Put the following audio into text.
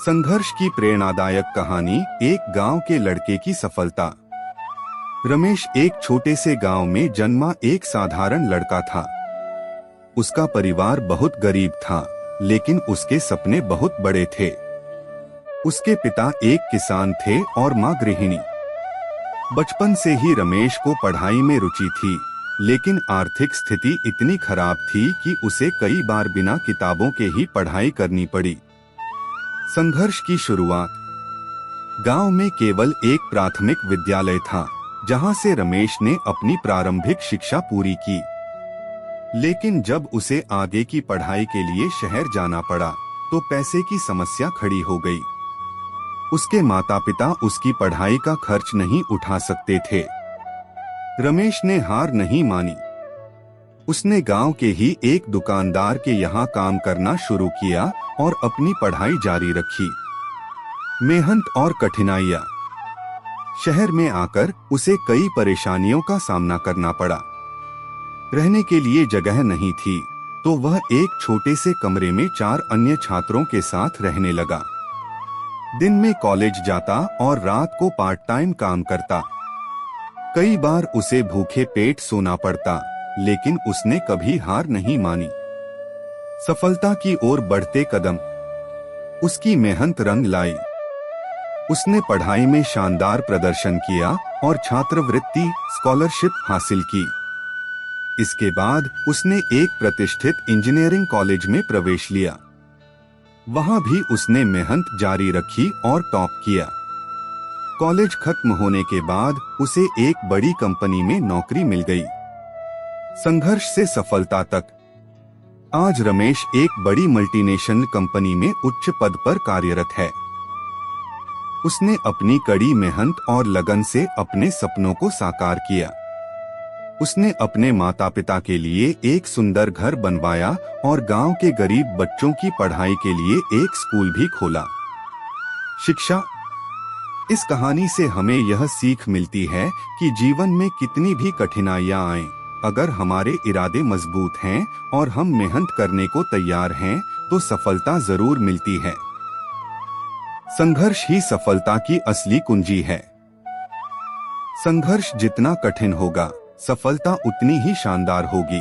संघर्ष की प्रेरणादायक कहानी, एक गांव के लड़के की सफलता। रमेश एक छोटे से गांव में जन्मा एक साधारण लड़का था। उसका परिवार बहुत गरीब था, लेकिन उसके सपने बहुत बड़े थे। उसके पिता एक किसान थे और मां गृहिणी। बचपन से ही रमेश को पढ़ाई में रुचि थी, लेकिन आर्थिक स्थिति इतनी खराब थी कि उसे कई बार बिना किताबों के ही पढ़ाई करनी पड़ी। संघर्ष की शुरुआत। गांव में केवल एक प्राथमिक विद्यालय था, जहां से रमेश ने अपनी प्रारंभिक शिक्षा पूरी की। लेकिन जब उसे आगे की पढ़ाई के लिए शहर जाना पड़ा, तो पैसे की समस्या खड़ी हो गई। उसके माता पिता उसकी पढ़ाई का खर्च नहीं उठा सकते थे। रमेश ने हार नहीं मानी। उसने गांव के ही एक दुकानदार के यहाँ काम करना शुरू किया और अपनी पढ़ाई जारी रखी। मेहनत और कठिनाइयाँ। शहर में आकर उसे कई परेशानियों का सामना करना पड़ा। रहने के लिए जगह नहीं थी, तो वह एक छोटे से कमरे में 4 अन्य छात्रों के साथ रहने लगा। दिन में कॉलेज जाता और रात को पार्ट टाइम काम करता। कई बार उसे भूखे पेट सोना पड़ता, लेकिन उसने कभी हार नहीं मानी। सफलता की ओर बढ़ते कदम। उसकी मेहनत रंग लाई। उसने पढ़ाई में शानदार प्रदर्शन किया और छात्रवृत्ति स्कॉलरशिप हासिल की। इसके बाद उसने एक प्रतिष्ठित इंजीनियरिंग कॉलेज में प्रवेश लिया। वहां भी उसने मेहनत जारी रखी और टॉप किया। कॉलेज खत्म होने के बाद उसे एक बड़ी कंपनी में नौकरी मिल गई। संघर्ष से सफलता तक। आज रमेश एक बड़ी मल्टीनेशनल कंपनी में उच्च पद पर कार्यरत है। उसने अपनी कड़ी मेहनत और लगन से अपने सपनों को साकार किया। उसने अपने माता पिता के लिए एक सुंदर घर बनवाया और गांव के गरीब बच्चों की पढ़ाई के लिए एक स्कूल भी खोला। शिक्षा। इस कहानी से हमें यह सीख मिलती है कि जीवन में कितनी भी कठिनाइयां आएं, अगर हमारे इरादे मजबूत हैं और हम मेहनत करने को तैयार हैं, तो सफलता जरूर मिलती है। संघर्ष ही सफलता की असली कुंजी है। संघर्ष जितना कठिन होगा, सफलता उतनी ही शानदार होगी।